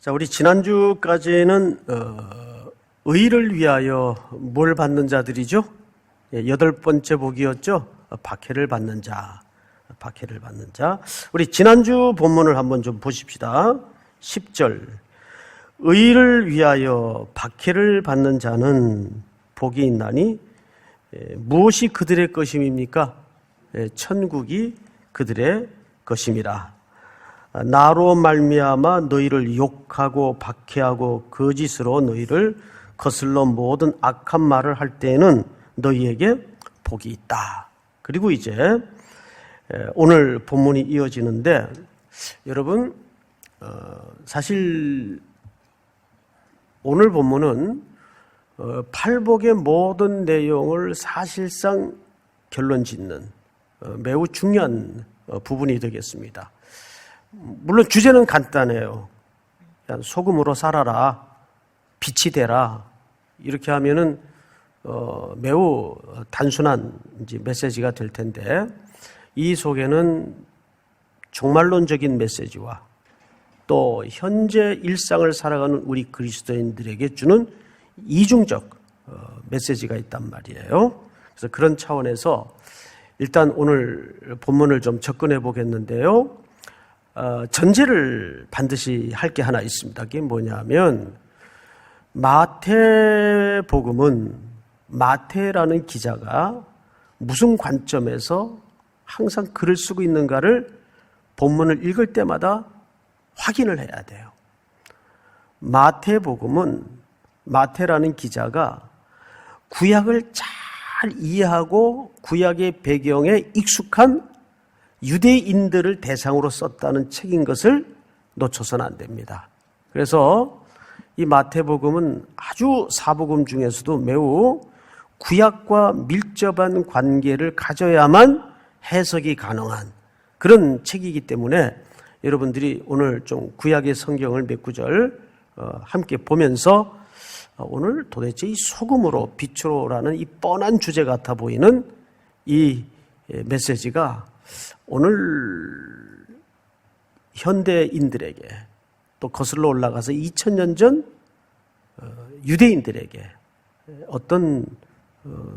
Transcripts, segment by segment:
자, 우리 지난주까지는 의를 위하여 뭘 받는 자들이죠? 8번째 복이었죠? 박해를 받는 자. 박해를 받는 자. 우리 지난주 본문을 한번 좀 보십시다. 10절. 의를 위하여 박해를 받는 자는 복이 있나니 무엇이 그들의 것임입니까? 천국이 그들의 것임이라. 나로 말미암아 너희를 욕하고 박해하고 거짓으로 너희를 거슬러 모든 악한 말을 할 때에는 너희에게 복이 있다. 그리고 이제 오늘 본문이 이어지는데, 여러분 사실 오늘 본문은 팔복의 모든 내용을 사실상 결론 짓는 매우 중요한 부분이 되겠습니다. 물론 주제는 간단해요. 그냥 소금으로 살아라, 빛이 되라, 이렇게 하면은 매우 단순한 이제 메시지가 될 텐데, 이 속에는 종말론적인 메시지와 또 현재 일상을 살아가는 우리 그리스도인들에게 주는 이중적 메시지가 있단 말이에요. 그래서 그런 차원에서 일단 오늘 본문을 좀 접근해 보겠는데요. 전제를 반드시 할 게 하나 있습니다. 그게 뭐냐면, 마태복음은 마태라는 기자가 무슨 관점에서 항상 글을 쓰고 있는가를 본문을 읽을 때마다 확인을 해야 돼요. 마태복음은 마태라는 기자가 구약을 잘 이해하고 구약의 배경에 익숙한 유대인들을 대상으로 썼다는 책인 것을 놓쳐서는 안 됩니다. 그래서 이 마태복음은 아주 사복음 중에서도 매우 구약과 밀접한 관계를 가져야만 해석이 가능한 그런 책이기 때문에 여러분들이 오늘 좀 구약의 성경을 몇 구절 함께 보면서 오늘 도대체 이 소금으로 빛으로라는 이 뻔한 주제 같아 보이는 이 메시지가 오늘 현대인들에게 또 거슬러 올라가서 2000년 전 유대인들에게 어떤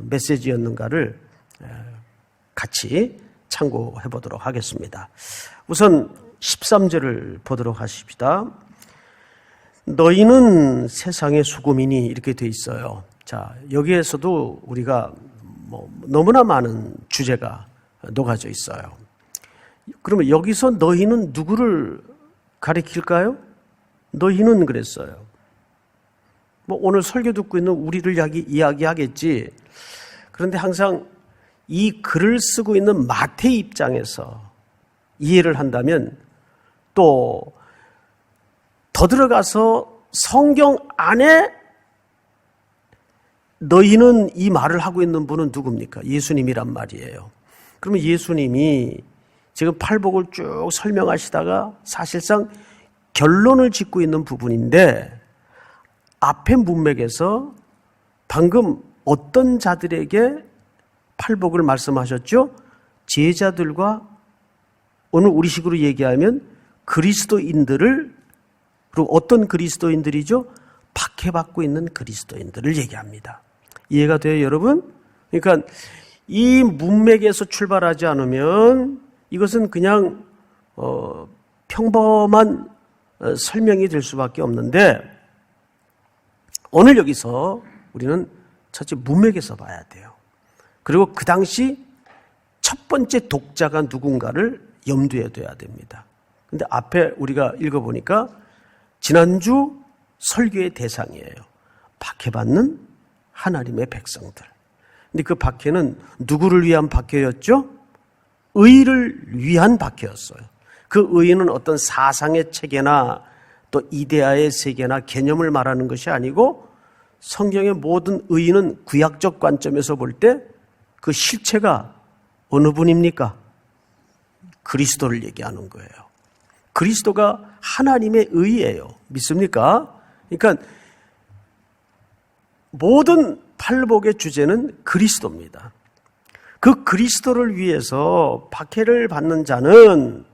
메시지였는가를 같이 참고해 보도록 하겠습니다. 우선 13절을 보도록 하십시다. 너희는 세상의 수금이니, 이렇게 돼 있어요. 자, 여기에서도 우리가 너무나 많은 주제가 녹아져 있어요. 그러면 여기서 너희는 누구를 가리킬까요? 너희는 그랬어요. 오늘 설교 듣고 있는 우리를 이야기하겠지. 그런데 항상 이 글을 쓰고 있는 마태 입장에서 이해를 한다면, 또 더 들어가서 성경 안에 너희는 이 말을 하고 있는 분은 누굽니까? 예수님이란 말이에요. 그러면 예수님이 지금 팔복을 쭉 설명하시다가 사실상 결론을 짓고 있는 부분인데, 앞에 문맥에서 방금 어떤 자들에게 팔복을 말씀하셨죠? 제자들과, 오늘 우리식으로 얘기하면 그리스도인들을, 그리고 어떤 그리스도인들이죠? 박해받고 있는 그리스도인들을 얘기합니다. 이해가 돼요, 여러분? 그러니까 이 문맥에서 출발하지 않으면 이것은 그냥 평범한 설명이 될 수밖에 없는데, 오늘 여기서 우리는 첫째 문맥에서 봐야 돼요. 그리고 그 당시 첫 번째 독자가 누군가를 염두에 둬야 됩니다. 근데 앞에 우리가 읽어보니까 지난주 설교의 대상이에요. 박해받는 하나님의 백성들. 근데 그 박해는 누구를 위한 박해였죠? 의를 위한 박해였어요. 그 의는 어떤 사상의 체계나 또 이데아의 세계나 개념을 말하는 것이 아니고, 성경의 모든 의는 구약적 관점에서 볼 때 그 실체가 어느 분입니까? 그리스도를 얘기하는 거예요. 그리스도가 하나님의 의예요. 믿습니까? 그러니까 모든 팔복의 주제는 그리스도입니다. 그 그리스도를 위해서 박해를 받는 자는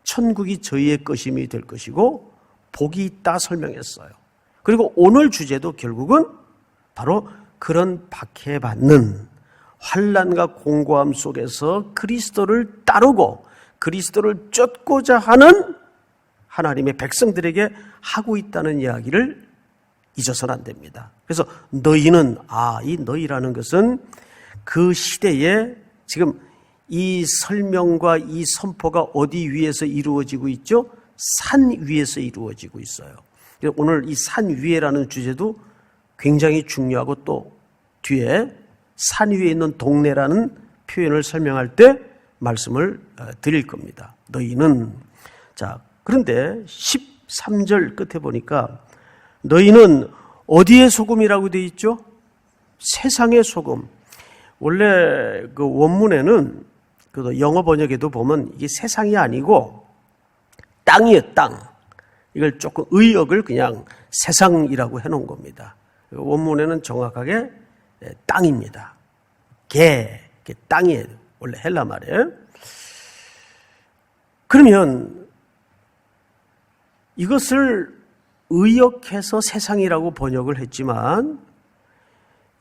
천국이 저희의 것임이 될 것이고, 복이 있다 설명했어요. 그리고 오늘 주제도 결국은 바로 그런 박해받는 환난과 공고함 속에서 그리스도를 따르고 그리스도를 쫓고자 하는 하나님의 백성들에게 하고 있다는 이야기를 잊어서는 안 됩니다. 그래서 너희는, 이 너희라는 것은 그 시대에 지금 이 설명과 이 선포가 어디 위에서 이루어지고 있죠? 산 위에서 이루어지고 있어요. 오늘 이 산 위에라는 주제도 굉장히 중요하고 또 뒤에 산 위에 있는 동네라는 표현을 설명할 때 말씀을 드릴 겁니다. 너희는, 자, 그런데 13절 끝에 보니까 너희는 어디의 소금이라고 되어 있죠? 세상의 소금. 원래 그 원문에는 그 영어 번역에도 보면 이게 세상이 아니고 땅이에요, 땅. 이걸 조금 의역을 그냥 세상이라고 해놓은 겁니다. 원문에는 정확하게 땅입니다. 땅이에요. 원래 헬라 말이에요. 그러면 이것을 의역해서 세상이라고 번역을 했지만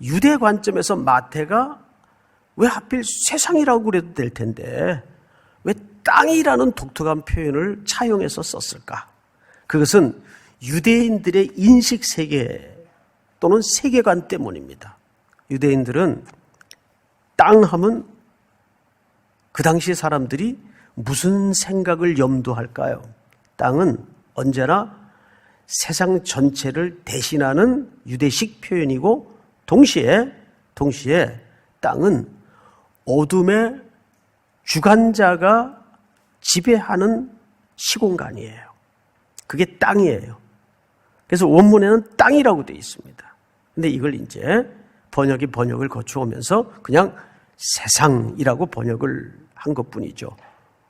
유대 관점에서 마태가 왜 하필 세상이라고 그래도 될 텐데 왜 땅이라는 독특한 표현을 차용해서 썼을까? 그것은 유대인들의 인식 세계 또는 세계관 때문입니다. 유대인들은 땅 하면 그 당시 사람들이 무슨 생각을 염두할까요? 땅은 언제나 세상 전체를 대신하는 유대식 표현이고 동시에 땅은 어둠의 주관자가 지배하는 시공간이에요. 그게 땅이에요. 그래서 원문에는 땅이라고 되어 있습니다. 근데 이걸 이제 번역을 거쳐오면서 그냥 세상이라고 번역을 한 것뿐이죠.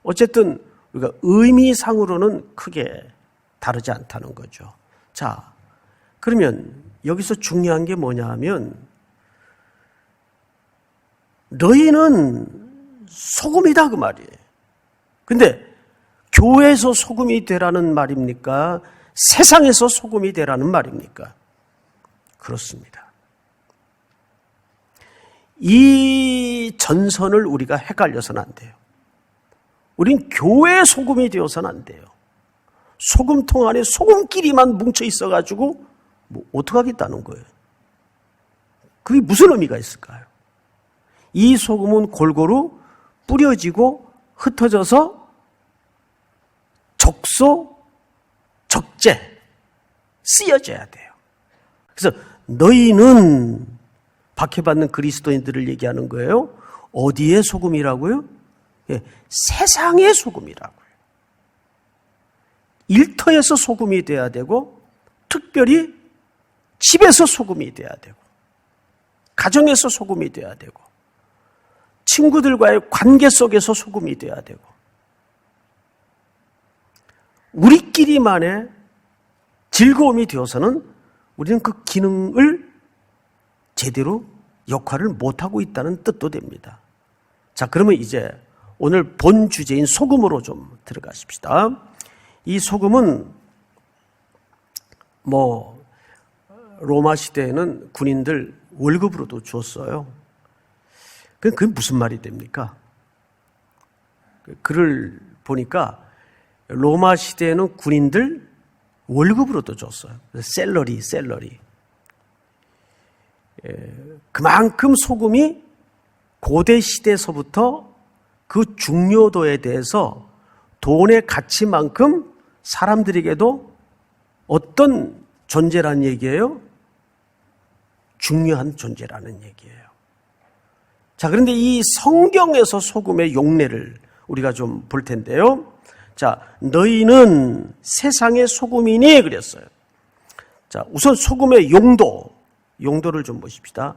어쨌든 우리가 의미상으로는 크게 다르지 않다는 거죠. 자, 그러면 여기서 중요한 게 뭐냐 하면 너희는 소금이다 그 말이에요. 근데 교회에서 소금이 되라는 말입니까? 세상에서 소금이 되라는 말입니까? 그렇습니다. 이 전선을 우리가 헷갈려서는 안 돼요. 우린 교회의 소금이 되어서는 안 돼요. 소금통 안에 소금끼리만 뭉쳐 있어가지고 뭐 어떡하겠다는 거예요. 그게 무슨 의미가 있을까요? 이 소금은 골고루 뿌려지고 흩어져서 적소, 적재, 쓰여져야 돼요. 그래서 너희는 박해받는 그리스도인들을 얘기하는 거예요. 어디의 소금이라고요? 예, 세상의 소금이라고요. 일터에서 소금이 돼야 되고 특별히 집에서 소금이 돼야 되고 가정에서 소금이 돼야 되고 친구들과의 관계 속에서 소금이 돼야 되고 우리끼리만의 즐거움이 되어서는 우리는 그 기능을 제대로 역할을 못하고 있다는 뜻도 됩니다. 자, 그러면 이제 오늘 본 주제인 소금으로 좀 들어가십시다. 이 소금은 로마 시대에는 군인들 월급으로도 줬어요. 그게 무슨 말이 됩니까? 글을 보니까 로마 시대에는 군인들 월급으로도 줬어요. 셀러리. 그만큼 소금이 고대 시대에서부터 그 중요도에 대해서 돈의 가치만큼 사람들에게도 어떤 존재라는 얘기예요? 중요한 존재라는 얘기예요. 자, 그런데 이 성경에서 소금의 용례를 우리가 좀 볼 텐데요. 자, 너희는 세상의 소금이니 그랬어요. 자, 우선 소금의 용도를 좀 보십시다.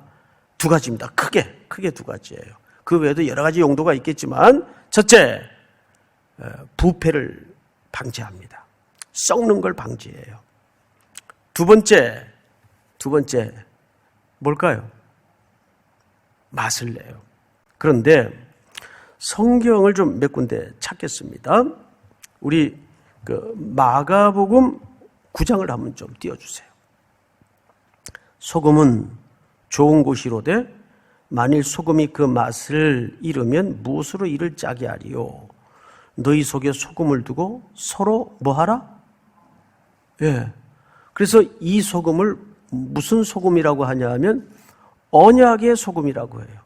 두 가지입니다. 크게 두 가지예요. 그 외에도 여러 가지 용도가 있겠지만 첫째, 부패를 방지합니다. 썩는 걸 방지해요. 두 번째 뭘까요? 맛을 내요. 그런데 성경을 좀 몇 군데 찾겠습니다. 우리 마가복음 9장을 한번 좀 띄워주세요. 소금은 좋은 것이로되 만일 소금이 그 맛을 잃으면 무엇으로 이를 짜게 하리요? 너희 속에 소금을 두고 서로 뭐하라? 예. 그래서 이 소금을 무슨 소금이라고 하냐 하면 언약의 소금이라고 해요.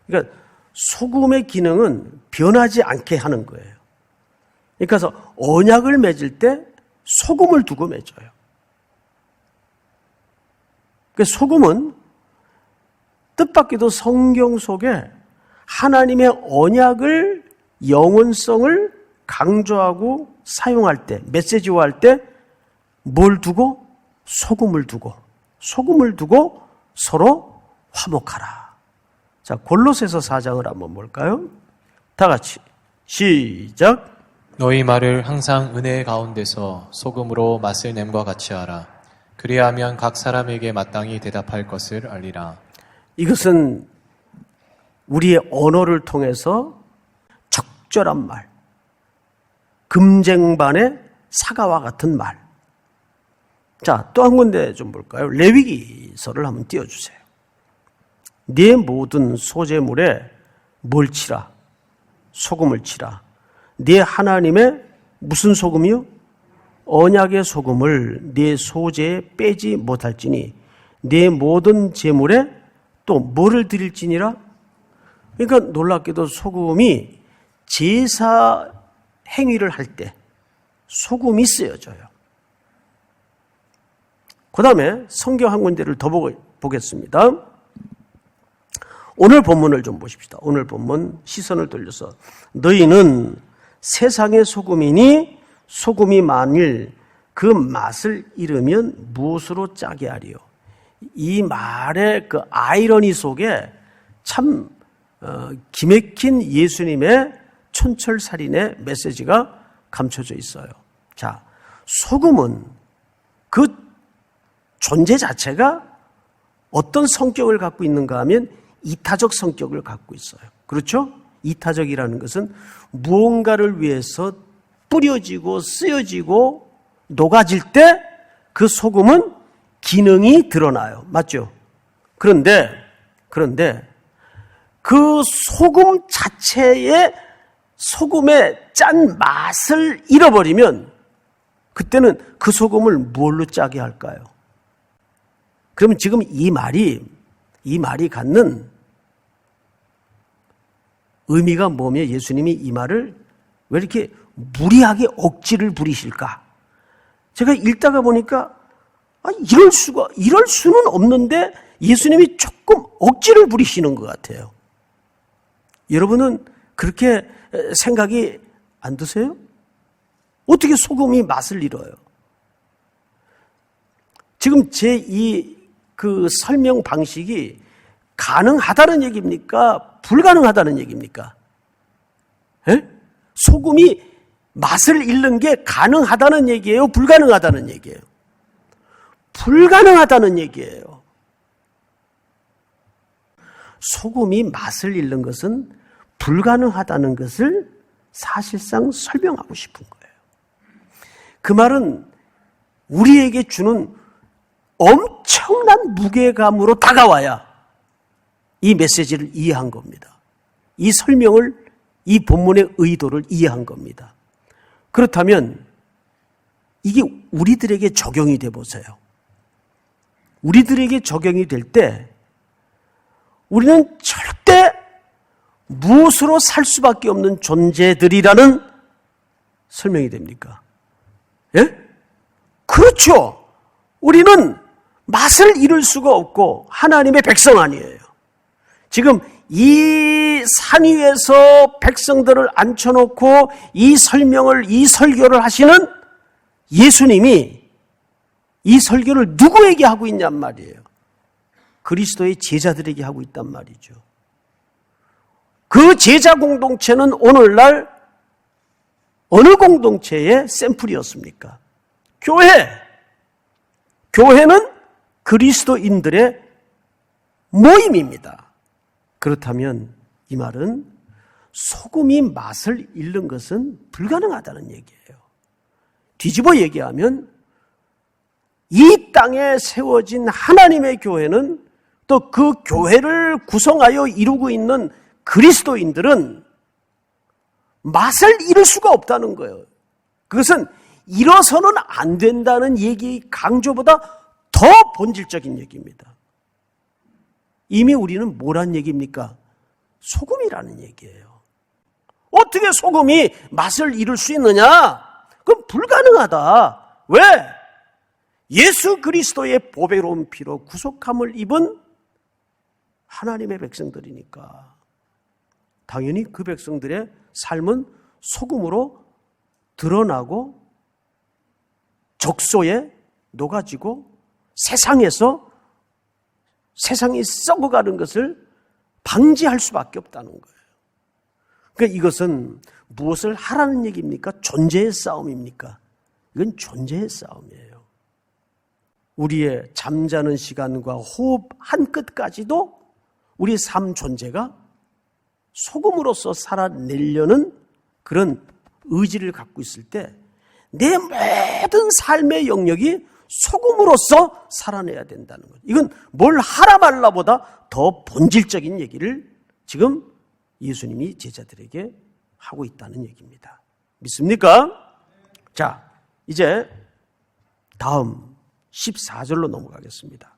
그러니까 소금의 기능은 변하지 않게 하는 거예요. 그러니까 언약을 맺을 때 소금을 두고 맺어요. 그러니까 소금은 뜻밖에도 성경 속에 하나님의 언약을 영원성을 강조하고 사용할 때, 메시지화할 때 뭘 두고? 소금을 두고 서로 화목하라. 자, 골로새서 4장을 한번 볼까요? 다 같이 시작. 너희 말을 항상 은혜의 가운데서 소금으로 맛을 냄과 같이 하라. 그리하면 각 사람에게 마땅히 대답할 것을 알리라. 이것은 우리의 언어를 통해서 적절한 말, 금쟁반의 사과와 같은 말. 자, 또 한 군데 좀 볼까요? 레위기서를 한번 띄워주세요. 네 모든 소재물에 뭘 치라? 소금을 치라. 네 하나님의 무슨 소금이요? 언약의 소금을 네 소재에 빼지 못할지니 네 모든 제물에 또 뭐를 드릴지니라? 그러니까 놀랍게도 소금이 제사 행위를 할 때 소금이 쓰여져요. 그 다음에 성경 한 군데를 더 보겠습니다. 오늘 본문을 좀 보십시다. 오늘 본문 시선을 돌려서 너희는 세상의 소금이니 소금이 만일 그 맛을 잃으면 무엇으로 짜게 하리요? 이 말의 그 아이러니 속에 참 기맥힌 예수님의 촌철살인의 메시지가 감춰져 있어요. 자, 소금은 그 존재 자체가 어떤 성격을 갖고 있는가 하면 이타적 성격을 갖고 있어요. 그렇죠? 이타적이라는 것은 무언가를 위해서 뿌려지고 쓰여지고 녹아질 때 그 소금은 기능이 드러나요. 맞죠? 그런데 그 소금 자체의 소금의 짠 맛을 잃어버리면 그때는 그 소금을 뭘로 짜게 할까요? 그러면 지금 이 말이 갖는 의미가 뭐며 예수님이 이 말을 왜 이렇게 무리하게 억지를 부리실까? 제가 읽다가 보니까 이럴 수는 없는데 예수님이 조금 억지를 부리시는 것 같아요. 여러분은 그렇게 생각이 안 드세요? 어떻게 소금이 맛을 잃어요? 지금 제 그 설명 방식이 가능하다는 얘기입니까? 불가능하다는 얘기입니까? 에? 소금이 맛을 잃는 게 가능하다는 얘기예요? 불가능하다는 얘기예요? 불가능하다는 얘기예요. 소금이 맛을 잃는 것은 불가능하다는 것을 사실상 설명하고 싶은 거예요. 그 말은 우리에게 주는 엄청난 무게감으로 다가와야 이 메시지를 이해한 겁니다. 이 설명을, 이 본문의 의도를 이해한 겁니다. 그렇다면 이게 우리들에게 적용이 돼 보세요. 우리들에게 적용이 될 때 우리는 절대 무엇으로 살 수밖에 없는 존재들이라는 설명이 됩니까? 예? 그렇죠. 우리는 맛을 잃을 수가 없고 하나님의 백성 아니에요. 지금 이 산 위에서 백성들을 앉혀놓고 이 설명을, 이 설교를 하시는 예수님이 이 설교를 누구에게 하고 있냔 말이에요. 그리스도의 제자들에게 하고 있단 말이죠. 그 제자 공동체는 오늘날 어느 공동체의 샘플이었습니까? 교회는 그리스도인들의 모임입니다. 그렇다면 이 말은 소금이 맛을 잃는 것은 불가능하다는 얘기예요. 뒤집어 얘기하면 이 땅에 세워진 하나님의 교회는 또 그 교회를 구성하여 이루고 있는 그리스도인들은 맛을 잃을 수가 없다는 거예요. 그것은 잃어서는 안 된다는 얘기 강조보다 더 본질적인 얘기입니다. 이미 우리는 뭐란 얘기입니까? 소금이라는 얘기예요. 어떻게 소금이 맛을 잃을 수 있느냐? 그건 불가능하다. 왜? 예수 그리스도의 보배로운 피로 구속함을 입은 하나님의 백성들이니까 당연히 그 백성들의 삶은 소금으로 드러나고 적소에 녹아지고 세상이 썩어가는 것을 방지할 수밖에 없다는 거예요. 그러니까 이것은 무엇을 하라는 얘기입니까? 존재의 싸움입니까? 이건 존재의 싸움이에요. 우리의 잠자는 시간과 호흡 한 끝까지도 우리 삶 존재가 소금으로서 살아내려는 그런 의지를 갖고 있을 때 내 모든 삶의 영역이 소금으로서 살아내야 된다는 거예요. 이건 뭘 하라 말라보다 더 본질적인 얘기를 지금 예수님이 제자들에게 하고 있다는 얘기입니다. 믿습니까? 자, 이제 다음 14절로 넘어가겠습니다.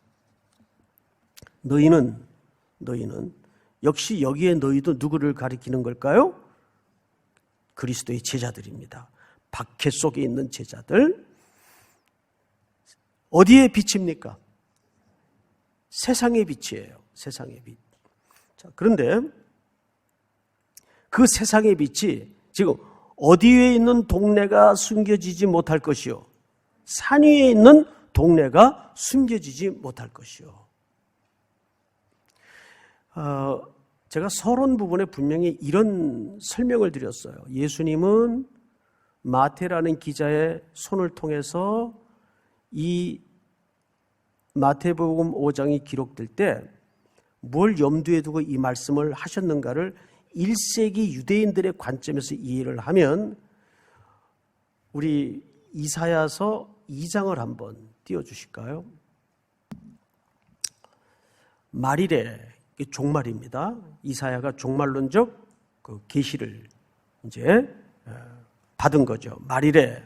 너희는 역시 여기에 너희도 누구를 가리키는 걸까요? 그리스도의 제자들입니다. 박해 속에 있는 제자들. 어디에 빛입니까? 세상의 빛이에요. 세상의 빛. 자, 그런데 그 세상의 빛이 지금 어디에 있는 동네가 숨겨지지 못할 것이요. 산 위에 있는 동네가 숨겨지지 못할 것이요. 제가 서론 부분에 분명히 이런 설명을 드렸어요. 예수님은 마태라는 기자의 손을 통해서 이 마태복음 5장이 기록될 때 뭘 염두에 두고 이 말씀을 하셨는가를 1세기 유대인들의 관점에서 이해를 하면 우리 이사야서 2장을 한번 띄워주실까요? 말이래, 종말입니다. 이사야가 종말론적 그 계시를 이제 받은 거죠. 말이래,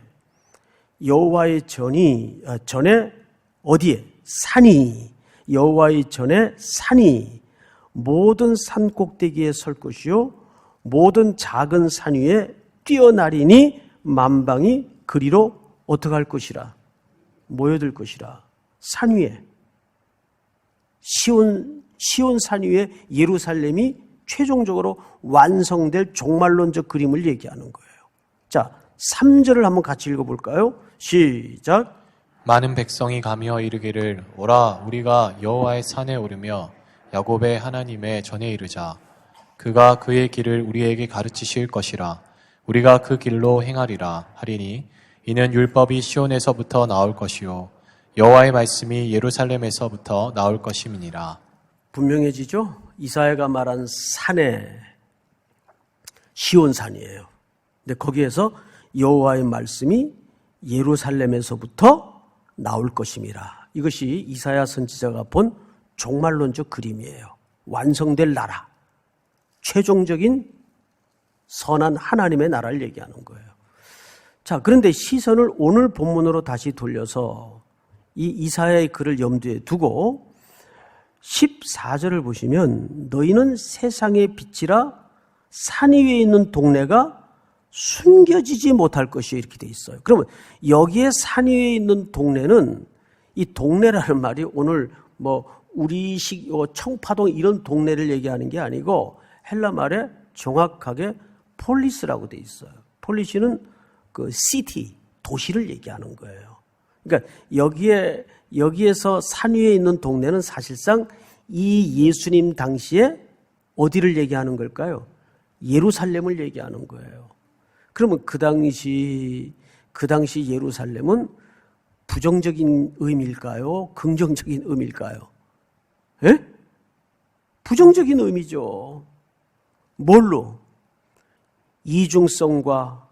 여호와의 전에 어디에? 산이, 여호와의 전에 산이 모든 산 꼭대기에 설 것이요 모든 작은 산 위에 뛰어나리니 만방이 그리로 어떻게 할 것이라? 모여들 것이라. 산 위에, 시온 산 위에 예루살렘이 최종적으로 완성될 종말론적 그림을 얘기하는 거예요. 자, 3절을 한번 같이 읽어볼까요? 시작. 많은 백성이 가며 이르기를 오라 우리가 여호와의 산에 오르며 야곱의 하나님의 전에 이르자. 그가 그의 길을 우리에게 가르치실 것이라. 우리가 그 길로 행하리라 하리니 이는 율법이 시온에서부터 나올 것이요 여호와의 말씀이 예루살렘에서부터 나올 것임이니라. 분명해지죠? 이사야가 말한 산에 시온산이에요. 근데 거기에서 여호와의 말씀이 예루살렘에서부터 나올 것임이라. 이것이 이사야 선지자가 본 종말론적 그림이에요. 완성될 나라, 최종적인 선한 하나님의 나라를 얘기하는 거예요. 자, 그런데 시선을 오늘 본문으로 다시 돌려서 이 이사야의 글을 염두에 두고 14절을 보시면 너희는 세상의 빛이라 산 위에 있는 동네가 숨겨지지 못할 것이 이렇게 돼 있어요. 그러면 여기에 산 위에 있는 동네는 이 동네라는 말이 오늘 뭐 우리식 청파동 이런 동네를 얘기하는 게 아니고 헬라 말에 정확하게 폴리스라고 돼 있어요. 폴리스는 그 시티, 도시를 얘기하는 거예요. 그러니까 여기에서 산 위에 있는 동네는 사실상 이 예수님 당시에 어디를 얘기하는 걸까요? 예루살렘을 얘기하는 거예요. 그러면 그 당시 예루살렘은 부정적인 의미일까요? 긍정적인 의미일까요? 예? 부정적인 의미죠. 뭘로? 이중성과,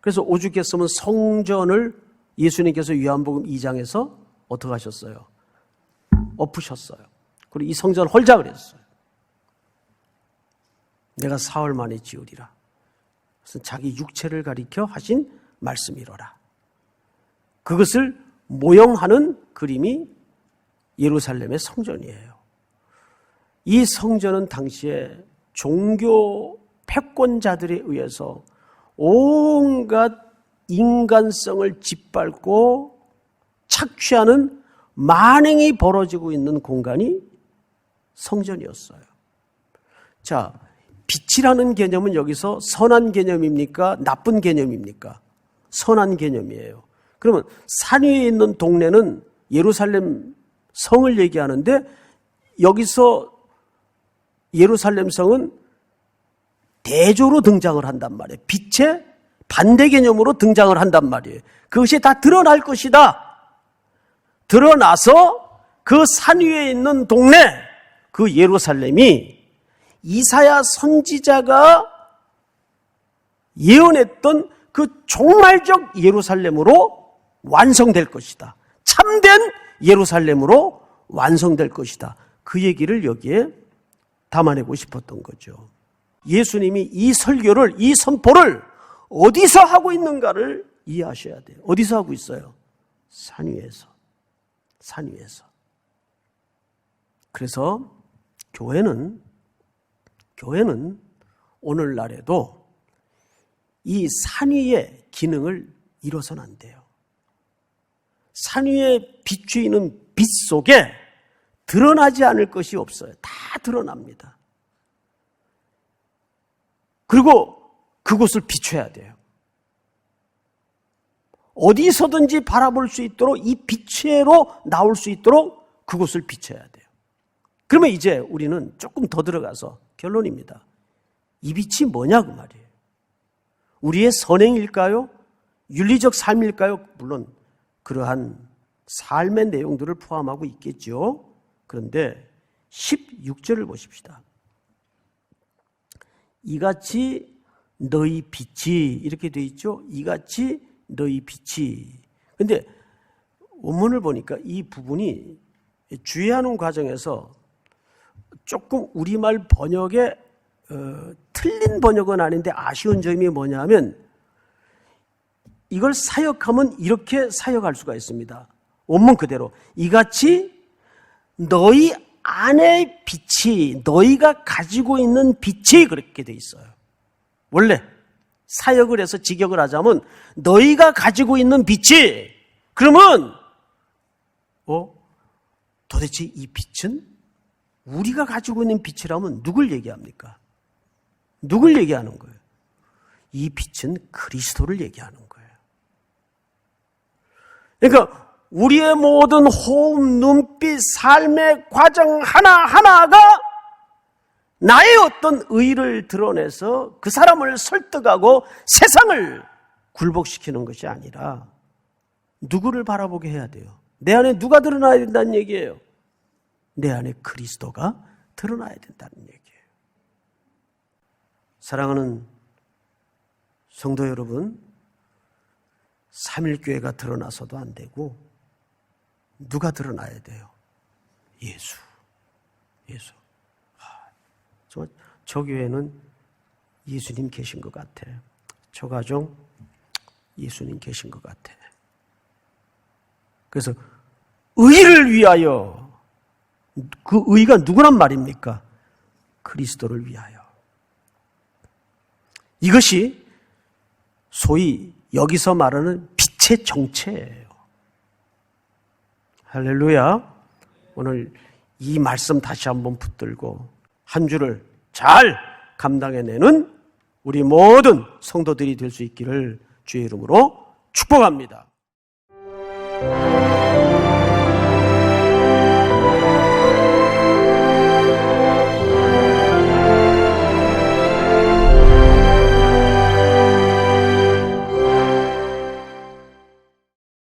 그래서 오죽했으면 성전을 예수님께서 요한복음 2장에서 어떻게 하셨어요? 엎으셨어요. 그리고 이 성전 헐자 그랬어요. 내가 사흘 만에 지으리라. 그래서 자기 육체를 가리켜 하신 말씀이로라. 그것을 모형하는 그림이 예루살렘의 성전이에요. 이 성전은 당시에 종교 패권자들에 의해서 온갖 인간성을 짓밟고 착취하는 만행이 벌어지고 있는 공간이 성전이었어요. 자, 빛이라는 개념은 여기서 선한 개념입니까? 나쁜 개념입니까? 선한 개념이에요. 그러면 산 위에 있는 동네는 예루살렘 성을 얘기하는데 여기서 예루살렘 성은 대조로 등장을 한단 말이에요. 빛의 반대 개념으로 등장을 한단 말이에요. 그것이 다 드러날 것이다. 드러나서 그 산 위에 있는 동네, 그 예루살렘이 이사야 선지자가 예언했던 그 종말적 예루살렘으로 완성될 것이다. 참된 예루살렘으로 완성될 것이다. 그 얘기를 여기에 담아내고 싶었던 거죠. 예수님이 이 설교를, 이 선포를 어디서 하고 있는가를 이해하셔야 돼요. 어디서 하고 있어요? 산 위에서. 산 위에서. 그래서 교회는 오늘날에도 이 산 위의 기능을 잃어서는 안 돼요. 산 위에 비추이는 빛 속에 드러나지 않을 것이 없어요. 다 드러납니다. 그리고 그곳을 비춰야 돼요. 어디서든지 바라볼 수 있도록 이 빛으로 나올 수 있도록 그곳을 비춰야 돼요. 그러면 이제 우리는 조금 더 들어가서 결론입니다. 이 빛이 뭐냐 그 말이에요. 우리의 선행일까요? 윤리적 삶일까요? 물론 그러한 삶의 내용들을 포함하고 있겠죠. 그런데 16절을 보십시다. 이같이 너희 빛이 이렇게 되어 있죠. 이같이 너희 빛이. 근데 원문을 보니까 이 부분이 주의하는 과정에서 조금 우리말 번역에 틀린 번역은 아닌데 아쉬운 점이 뭐냐면 이걸 사역하면 이렇게 사역할 수가 있습니다. 원문 그대로 이같이 너희 안의 빛이 너희가 가지고 있는 빛이 그렇게 돼 있어요. 원래 사역을 해서 직역을 하자면 너희가 가지고 있는 빛이 그러면 도대체 이 빛은 우리가 가지고 있는 빛이라면 누굴 얘기합니까? 누굴 얘기하는 거예요? 이 빛은 그리스도를 얘기하는 거예요. 그러니까 우리의 모든 호흡, 눈빛, 삶의 과정 하나하나가 나의 어떤 의의를 드러내서 그 사람을 설득하고 세상을 굴복시키는 것이 아니라 누구를 바라보게 해야 돼요? 내 안에 누가 드러나야 된다는 얘기예요? 내 안에 그리스도가 드러나야 된다는 얘기예요. 사랑하는 성도 여러분, 삼일교회가 드러나서도 안 되고 누가 드러나야 돼요? 예수. 저 교회는 예수님 계신 것 같아. 저 가정 예수님 계신 것 같아. 그래서 의를 위하여, 그 의가 누구란 말입니까? 그리스도를 위하여. 이것이 소위 여기서 말하는 빛의 정체예요. 할렐루야. 오늘 이 말씀 다시 한번 붙들고 한 주를 잘 감당해내는 우리 모든 성도들이 될 수 있기를 주의 이름으로 축복합니다.